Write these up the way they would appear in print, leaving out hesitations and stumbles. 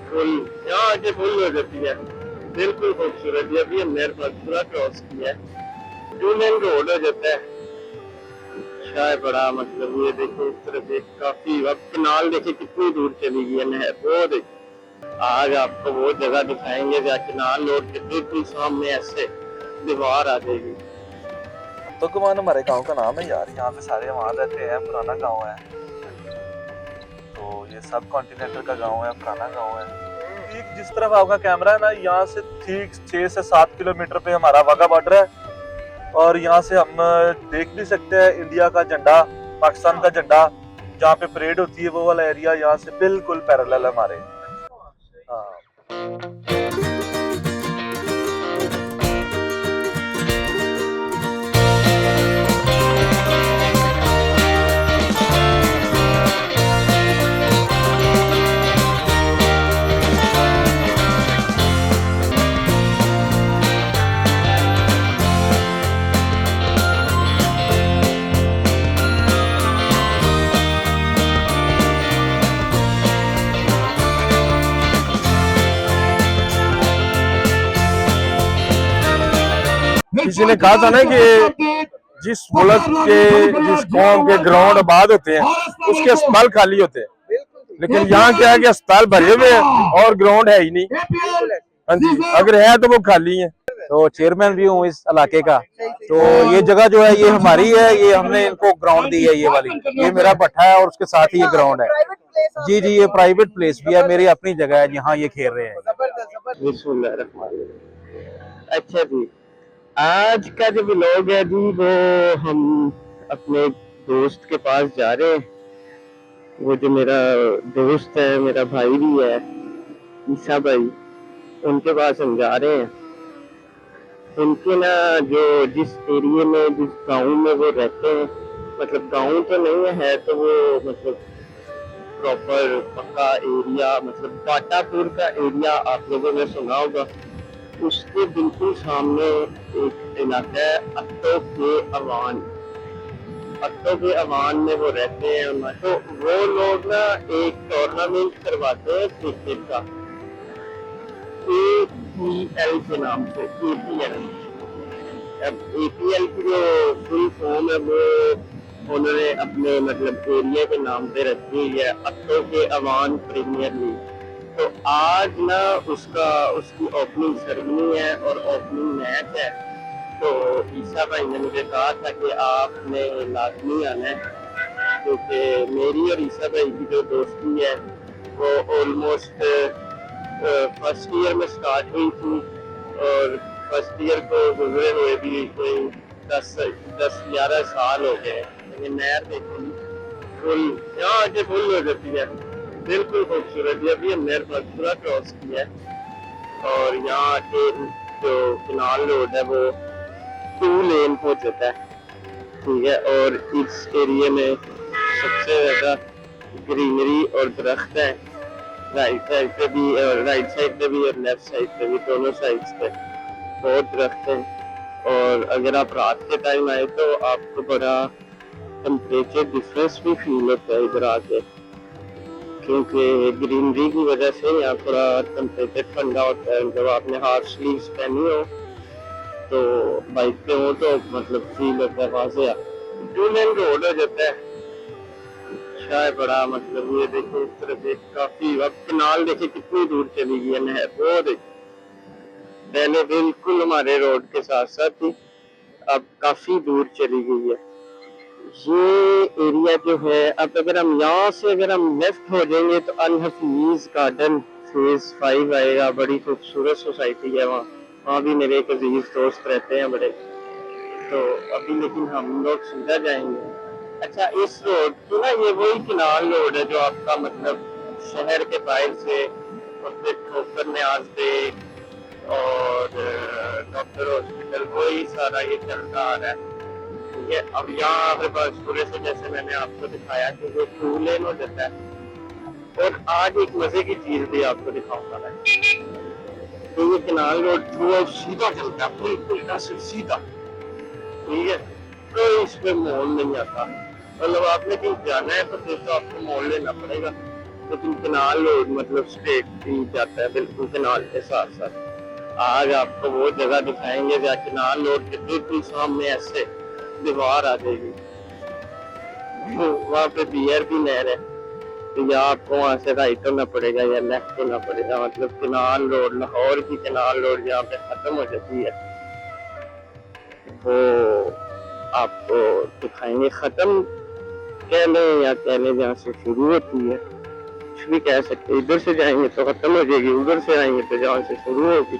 Full यहाँ आके full हो जाती है, बिल्कुल खूबसूरत। ये अभी हमने पूरा क्रॉस किया है, 2 लेन रोड हो जाता है। शायद बड़ा मतलब ये देखो इस तरफ एक काफी, अब किनाल देखे कितनी दूर चली गई है नहर, वो देखो। आज आपको वो जगह दिखाएंगे जहाँ किनाल रोड के बिल्कुल सामने ऐसे दीवार आ जाएगी। तो गुमान हमारे गांव का नाम है यार, यहाँ पे सारे वहाँ रहते हैं, पुराना गांव है। तो ये सब कॉन्टिनेंटल का गांव है, पुराना गांव है। ठीक जिस तरफ आपका कैमरा है ना, यहाँ से ठीक 6 से 7 किलोमीटर पे हमारा वाघा बॉर्डर है। और यहाँ से हम देख भी सकते हैं इंडिया का झंडा, पाकिस्तान का झंडा जहाँ पे परेड होती है, वो वाला एरिया यहाँ से बिल्कुल पैरेलल है हमारे। हाँ। किसी ने कहा था ना कि जिस मुल्क के, जिस कौम के ग्राउंड आबाद होते हैं उसके अस्पताल खाली होते हैं, लेकिन यहाँ क्या है कि अस्पताल भरे हुए हैं और ग्राउंड है ही नहीं। हाँ जी, अगर है तो वो खाली है। तो चेयरमैन भी हूँ इस इलाके का। तो ये जगह जो है ये हमारी है, ये हमने इनको ग्राउंड दी है, ये वाली, ये मेरा भट्ठा है और उसके साथ ही ये ग्राउंड है। जी जी, ये प्राइवेट प्लेस भी है, मेरी अपनी जगह है, यहाँ ये खेल रहे हैं। अच्छा जी, आज का जो व्लॉग है जी, वो हम अपने दोस्त के पास जा रहे हैं। वो जो मेरा दोस्त है, मेरा भाई भी है, ईसा भाई, उनके पास हम जा रहे हैं। उनके ना जो जिस एरिया में, जिस गांव में वो रहते हैं, मतलब गांव तो नहीं है तो वो मतलब प्रॉपर पक्का एरिया, मतलब बाटापुर का एरिया आप लोगों ने सुना होगा। उसके बिल्कुल सामने एक इलाका है अत्तो के अवान। अत्तो के अवान में वो रहते हैं। तो वो लोग ना एक टूर्नामेंट करवाते हैं क्रिकेट का, APL के नाम से। APL, अब APL की जो फुल फॉर्म है वो उन्होंने अपने मतलब एरिया के नाम पे रखी हुई है, अत्तो के अवान प्रीमियर लीग। तो आज ना उसकी ओपनिंग सेरेमनी है और ओपनिंग मैच है। तो ईसा भाई ने मुझे कहा था कि आपने लाजमी आना है, क्योंकि मेरी और ईसा भाई की जो दोस्ती है वो ऑलमोस्ट फर्स्ट ईयर में स्टार्ट हुई थी, और फर्स्ट ईयर को गुजरे हुए भी कोई 10-11 साल हो गए। नहर देखी फुल, यहाँ आके फुल हो जाती है, बिल्कुल खूबसूरत। ये अभी हमने पूरा क्रॉस किया है और यहाँ आके जो किनाल रोड है वो 2 लेन हो जाता है, ठीक है। और इस एरिया में सबसे ज्यादा ग्रीनरी और दरख्त है, राइट साइड पे भी और राइट साइड पे भी और लेफ्ट साइड पे भी, दोनों साइड्स पे बहुत दरख्त है। और अगर आप रात के टाइम आए तो आपको बड़ा टेम्परेचर डिफरेंस भी फील होता है इधर आके, क्योंकि ग्रीनरी की वजह से यहाँ थोड़ा टेम्परेचर ठंडा होता है। जब आपने हाफ स्लीव्स पहनी हो तो बाइक पे हो तो मतलब फील होता है। वहां से 2 लेन रोड हो जाता है। शायद बड़ा मतलब ये देखो इस तरफ एक काफी, अब किनाल देखे कितनी दूर चली गई है नहर, वो देखो। पहले बिल्कुल हमारे रोड के साथ साथ थी, अब काफी दूर चली गई है। ये एरिया जो है, अब अगर हम यहाँ से अगर हम लेफ्ट हो जाएंगे तो अल हफीज गार्डन फेज 5 आएगा। बड़ी खूबसूरत सोसाइटी है वहाँ भी मेरे एक अजीज दोस्त रहते हैं बड़े। तो अभी लेकिन हम लोग सीधा जाएंगे। अच्छा, इस रोड की ना, ये वही किनाल रोड है जो आपका मतलब शहर के बाहर से ठोकर न्याज दे और डॉक्टर हॉस्पिटल, वही सारा ये चलता आ रहा है। ये अब यहाँ हमारे पास पूरे से, जैसे मैंने आपको दिखाया कि वो 2 लेन हो जाता है। और आज एक मजे की चीज भी आपको दिखाऊंगा मैं। तो ये किनाल रोड थ्रू सीधा चलता है, बिल्कुल सीधा, ठीक है। तो इस पे मोड़ नहीं आता, मतलब आपने कहीं जाना है तो फिर तो आपको मोड़ लेना पड़ेगा। लेकिन कनाल रोड मतलब स्ट्रेट ही जाता है बिल्कुल कनाल के साथ साथ। आज आपको वो जगह दिखाएंगे जहाँ कनाल रोड के बिल्कुल सामने ऐसे दीवार आ जाएगी, वहाँ पे BRB नहर है, तो या आपको वहाँ से राइट होना पड़ेगा या लेफ्ट होना पड़ेगा। मतलब कनाल रोड, लाहौर की कनाल रोड यहाँ पे खत्म हो जाती है, वो आपको दिखाएंगे। खत्म कह लें या कह लें जहाँ से शुरू होती है, कुछ भी कह सकते। इधर से जाएंगे तो खत्म हो जाएगी, उधर से आएंगे तो जहाँ से शुरू होगी।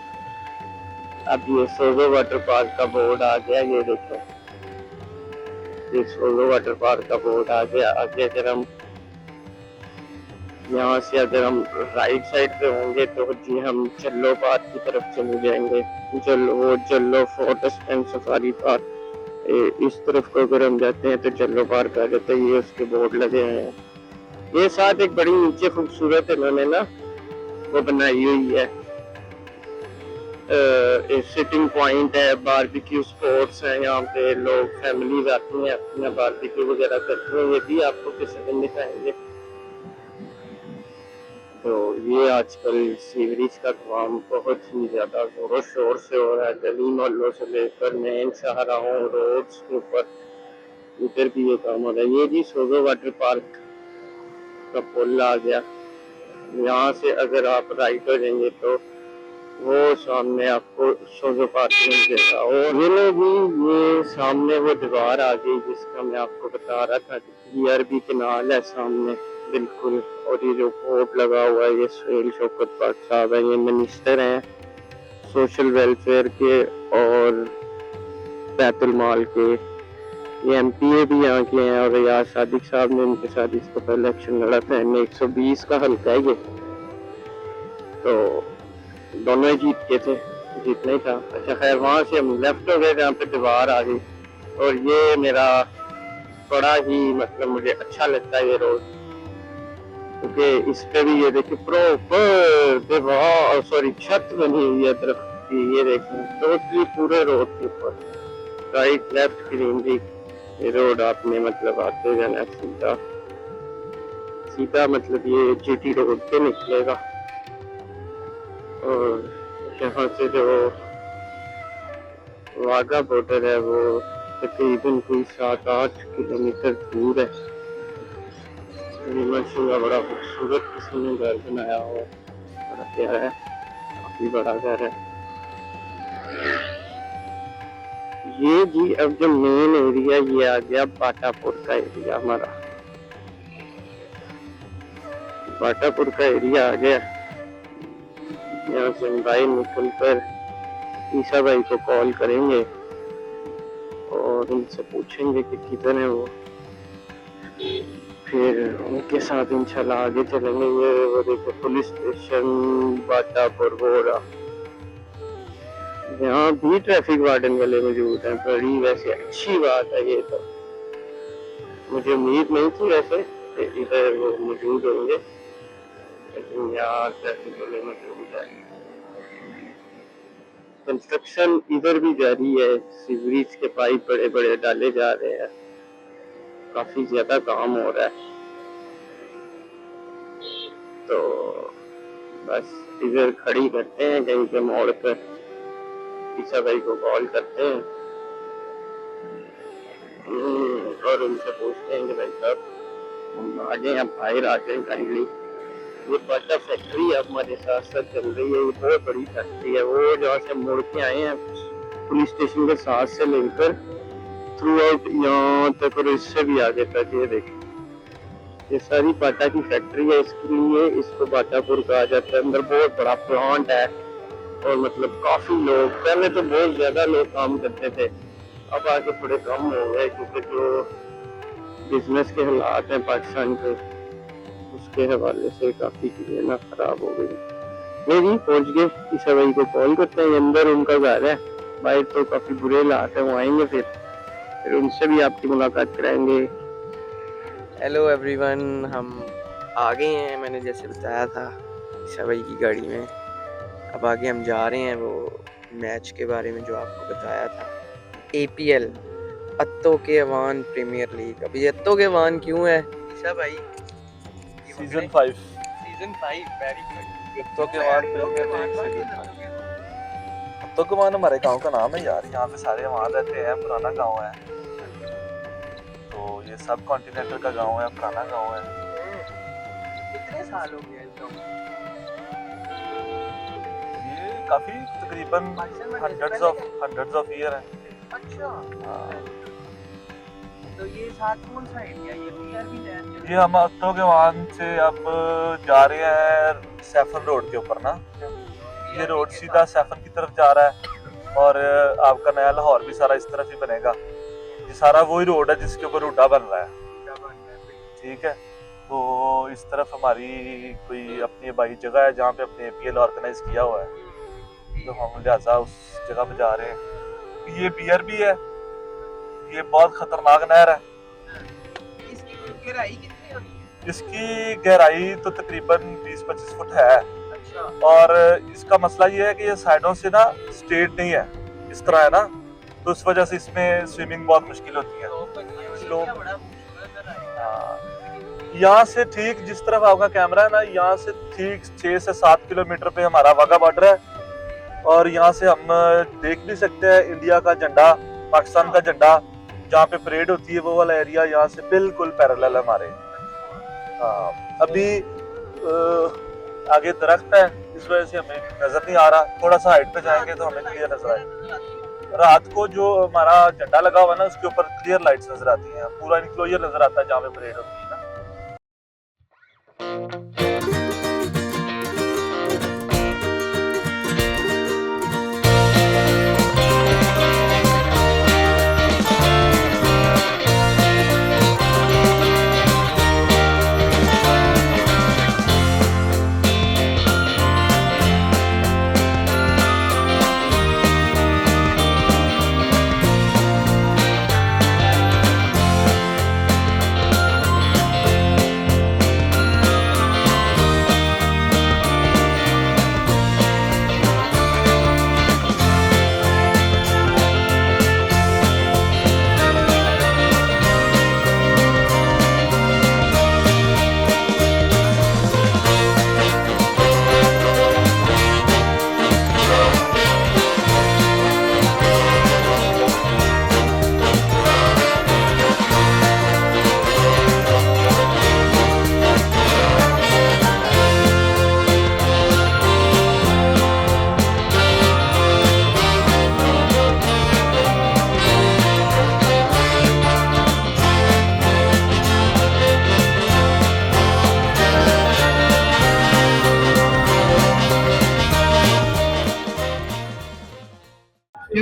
अब ये सोजो वाटर पार्क का बोर्ड आ गया, ये देखो, ये सोजो वाटर पार्क का बोर्ड आ गया। आगे अगर हम यहाँ से अगर हम राइट साइड पे होंगे तो जी हम जल्लो पार्क की तरफ चले जाएंगे। जल्लो फोर्ट्स एंड सफारी पार्क, इस तरफ को अगर हम जाते हैं तो जल्लो पार्क आ जाता है। ये उसके बोर्ड लगे हुए हैं। ये साथ एक बड़ी नीचे खूबसूरत इन्होंने ना वो बनाई हुई है, सिटिंग पॉइंट है, बारबेक्यू स्पॉट्स है, यहाँ पे लोग फैमिलीज आती हैं अपना बारबेक्यू वगैरह करते हैं। ये भी आपको किसी दिन दिखाएंगे। तो ये आजकल सीवरेज का काम बहुत ही ज्यादा जोरों शोर से हो रहा है, गली मोहल्लों से लेकर मेन शाहराहों रोड्स के ऊपर, इधर भी ये काम हो रहा है। ये जी सोजो वाटर पार्क का पुल आ गया। यहाँ से अगर आप राइट हो जाएंगे तो वो सामने आपको सोजो पार्क मिल जाएगा। और ये लोग भी ये सामने वो दीवार आ गई जिसका मैं आपको बता रहा था, BRB केनाल है सामने बिल्कुल। और ये जो बोर्ड लगा हुआ है, ये सुहेल शौकत पाक साहब है, ये मिनिस्टर हैं सोशल वेलफेयर के और बैतुल माल के। ये MPA भी यहाँ के हैं और रियाज सादिक साहब ने इनके साथ इसको पहले इलेक्शन लड़ा था। 120 का हल्का है ये, तो दोनों ही जीत के थे, जीतना ही था। अच्छा खैर, वहाँ से हम लेफ्ट हो गए जहाँ पे दीवार आ गई। और ये मेरा बड़ा ही मतलब मुझे अच्छा लगता है ये रोड, क्योंकि इस पे भी ये देखिए प्रॉपर दीवार सॉरी छत बनी हुई है दरख्त की। ये देखिए टोटली पूरे रोड के ऊपर राइट लेफ्ट ग्रीनरी। ये रोड आपने मतलब आते जाना सीधा सीधा, मतलब ये GT रोड पे निकलेगा। और यहाँ से जो वाघा बॉर्डर है वो तकरीबन कोई 7-8 किलोमीटर दूर है। माशाल्लाह बड़ा खूबसूरत किसी ने घर बनाया हुआ, बड़ा प्यारा है, काफी बड़ा घर है। ये जी अब जो मेन एरिया ये आ गया बाटापुर का एरिया, हमारा बाटापुर का एरिया आ गया। यहाँ से भाई निकल कर ईसा भाई को कॉल करेंगे और उनसे पूछेंगे कि किधर है वो, फिर उनके साथ इंशाल्लाह आगे चलेंगे। ये वो देखो पुलिस स्टेशन बाटापुर बोरा, यहाँ भी ट्रैफिक वार्डन वाले मौजूद हैं। बड़ी वैसे अच्छी बात है ये, तो मुझे उम्मीद नहीं थी वैसे इधर वो मौजूद होंगे, लेकिन यहाँ ट्रैफिक वाले मौजूद है। कंस्ट्रक्शन इधर भी जारी है, सीवरेज के पाइप बड़े बड़े डाले जा रहे हैं, काफी ज्यादा काम हो रहा है। तो बस इधर खड़ी करते हैं कहीं पे मोड़ पर, ईसा भाई को कॉल करते हैं और उनसे पूछते हैं कि भाई साहब हम आ जाए, आप बाहर आ जाए काइंडली। ये बाटा फैक्ट्री अब हमारे साथ साथ चल रही है, ये बहुत बड़ी फैक्ट्री है। वो जहाँ से मुड़ के आए हैं पुलिस स्टेशन के साथ से लेकर थ्रू आउट यहाँ तक और इससे भी आगे तक, ये देखिए ये सारी बाटा की फैक्ट्री है। इसके लिए इसको बाटापुर कहा जाता है। अंदर बहुत बड़ा प्लांट है और मतलब काफी लोग, पहले तो बहुत ज्यादा लोग काम करते थे, अब आगे थोड़े कम हो गए क्योंकि जो बिजनेस के हालात हैं पाकिस्तान के, उसके हवाले से काफी चीजें ना खराब हो गई। नहीं पहुंच गए, ईसा भाई को कॉल करते हैं, अंदर उनका घर है, बाहर तो काफी बुरे हालात है, वो आएंगे फिर उनसे भी आपकी मुलाकात कराएंगे। हेलो एवरीवन, हम आ गए हैं, मैंने जैसे बताया था ईसा भाई की गाड़ी में। अब आगे हम जा रहे हैं वो मैच के बारे में जो आपको बताया था, APL अत्तो के अवान प्रीमियर लीग। अभी अत्तो के अवान क्यों है ईसा भाई? Season 5 season 5 very good. तो कमान हमारे गांव का नाम है यार, यहाँ पे सारे वहाँ रहते हैं, पुराना गांव है। तो ये सब कॉन्टिनेंटल का गांव है, पुराना गांव है। कितने साल हो गए इस गाँव में? ये काफी तकरीबन हंड्रेड्स ऑफ ईयर है। अच्छा, हाँ। तो ये साथ कौन सा एरिया, ये पीआर भी है? ये हम अत्तो के वहां से अब जा रहे हैं सैफन रोड के ऊपर ना। ये रोड सीधा सैफन की तरफ जा रहा है और आपका नया लाहौर भी सारा इस तरफ ही बनेगा। ये सारा वही रोड है जिसके ऊपर रूटा बन रहा है, ठीक है। तो इस तरफ हमारी कोई अपनी भाई जगह है जहाँ पे अपने एपीएल ऑर्गेनाइज किया हुआ है, तो हम लिहाजा उस जगह पे जा रहे हैं। ये बियर भी है, ये बहुत खतरनाक नहर है। इसकी गहराई कितनी होती है? इसकी गहराई तो तकरीबन 20-25 फुट है। अच्छा, और इसका मसला ये है कि ये साइडों से ना स्ट्रेट नहीं है, इस तरह है ना, तो इस वजह से इसमें स्विमिंग बहुत मुश्किल होती है। स्लोप बड़ा खूबसूरत है। हाँ, यहाँ से ठीक जिस तरफ आपका कैमरा है ना, यहाँ से ठीक 6 से 7 किलोमीटर पे हमारा वाघा बॉर्डर है। और यहाँ से हम देख भी सकते हैं इंडिया का झंडा, पाकिस्तान का झंडा, जहाँ पे परेड होती है वो वाला एरिया यहाँ से बिल्कुल पैरेलल है हमारे। अभी आगे दरख्त है, इस वजह से हमें नजर नहीं आ रहा। थोड़ा सा हाइट पे जाएंगे तो हमें क्लियर नजर आएगा। रात को जो हमारा झंडा लगा हुआ है ना, उसके ऊपर क्लियर लाइट्स नजर आती हैं, पूरा इनक्लोजर नजर आता है जहाँ पे परेड होती है ना।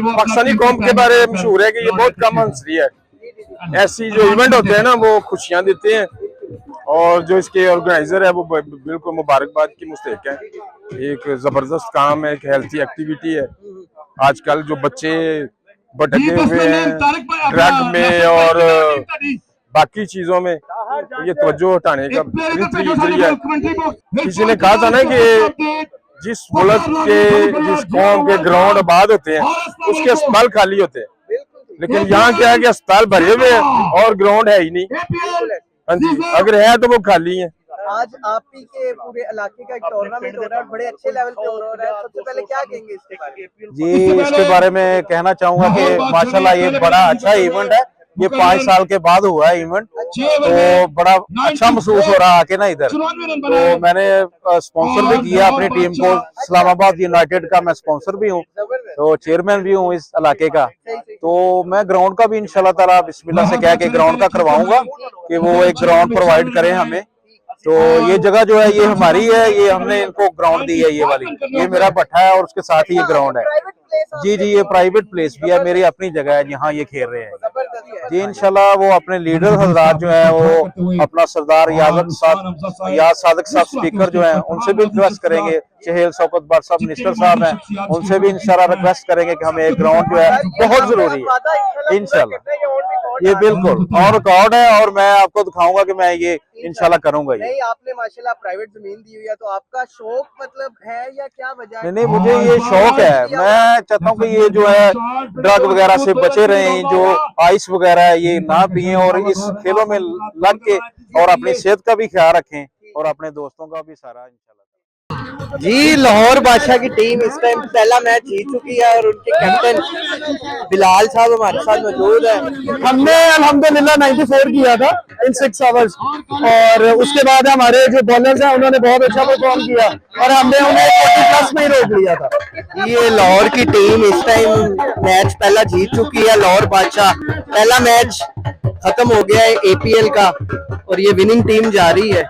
पाकिस्तानी कौम के बारे में मशहूर है कि ये बहुत कम हंसती है। ऐसी जो इवेंट होते हैं ना वो खुशियां देते हैं, और जो इसके ऑर्गेनाइजर है वो बिल्कुल मुबारकबाद की मुस्तहिक है। एक जबरदस्त काम है, एक हेल्थी एक्टिविटी है। आजकल जो बच्चे भटके हुए हैं ड्रग में और बाकी चीजों में, ये तवज्जो हटाने का जरिया है। किसी ने कहा था ना कि जिस मुल्क के जिस कौम के ग्राउंड आबाद होते हैं उसके अस्पताल खाली होते हैं, लेकिन यहाँ क्या है कि अस्पताल भरे हुए हैं और ग्राउंड है ही नहीं। हाँ जी, अगर है तो वो खाली है। आज आप ही के पूरे इलाके का एक टूर्नामेंट हो रहा है, बड़े अच्छे लेवल पे हो रहा है। सबसे पहले क्या कहेंगे इसके बारे में? जी, इसके बारे में कहना चाहूंगा कि माशाल्लाह ये बड़ा अच्छा इवेंट है। ये 5 साल के बाद हुआ है इवेंट, तो बड़ा अच्छा महसूस हो रहा आके ना इधर। तो मैंने स्पॉन्सर भी किया अपनी टीम को, इस्लामाबाद यूनाइटेड का मैं स्पॉन्सर भी हूँ, तो चेयरमैन भी हूँ इस इलाके का। तो मैं ग्राउंड का भी इंशाल्लाह ताला बिस्मिल्लाह से कह के ग्राउंड का करवाऊंगा कि वो एक ग्राउंड प्रोवाइड करें हमें। तो ये जगह जो है ये हमारी है, ये हमने इनको ग्राउंड दी है, ये वाली, ये मेरा भट्ठा है और उसके साथ ही ये ग्राउंड है। जी जी, ये प्राइवेट प्लेस भी है, मेरी अपनी जगह है, यहाँ ये खेल रहे हैं जी। इंशाल्लाह वो अपने लीडर हजरात जो है वो अपना सरदार याद सादक साहब स्पीकर जो है उनसे भी रिक्वेस्ट करेंगे, चहेल शौकत बाट साहब मिनिस्टर साहब हैं, उनसे भी इंशाल्लाह रिक्वेस्ट करेंगे कि हमें एक ग्राउंड जो है बहुत जरूरी है इंशाल्लाह। ये बिल्कुल और रिकॉर्ड है, और मैं आपको दिखाऊंगा कि मैं ये इंशाल्लाह करूंगा। ये नहीं, आपने माशाल्लाह प्राइवेट जमीन दी हुई है, तो आपका शौक मतलब है या क्या वजह है? नहीं, मुझे ये शौक है। मैं चाहता हूँ कि ये जो है ड्रग वगैरह से बचे रहें, जो आइस वगैरह है ये ना पिए और इस खेलों में लग के और अपनी सेहत का भी ख्याल रखें। और अपने दोस्तों का भी सारा इंशाल्लाह। जी लाहौर बादशाह की टीम इस टाइम पहला मैच जीत चुकी है और उनके कैप्टन बिलाल साहब हमारे साथ मौजूद है। हमने अल्हम्दुलिल्लाह 94 किया था इन 6 आवर्स, और उसके बाद हमारे जो बॉलर्स हैं उन्होंने बहुत अच्छा परफॉर्म किया और हमने उन्हें 40+ में ही रोक लिया था। ये लाहौर की टीम इस टाइम मैच पहला जीत चुकी है। लाहौर बादशाह पहला मैच खत्म हो गया है APL का और ये विनिंग टीम जा रही है।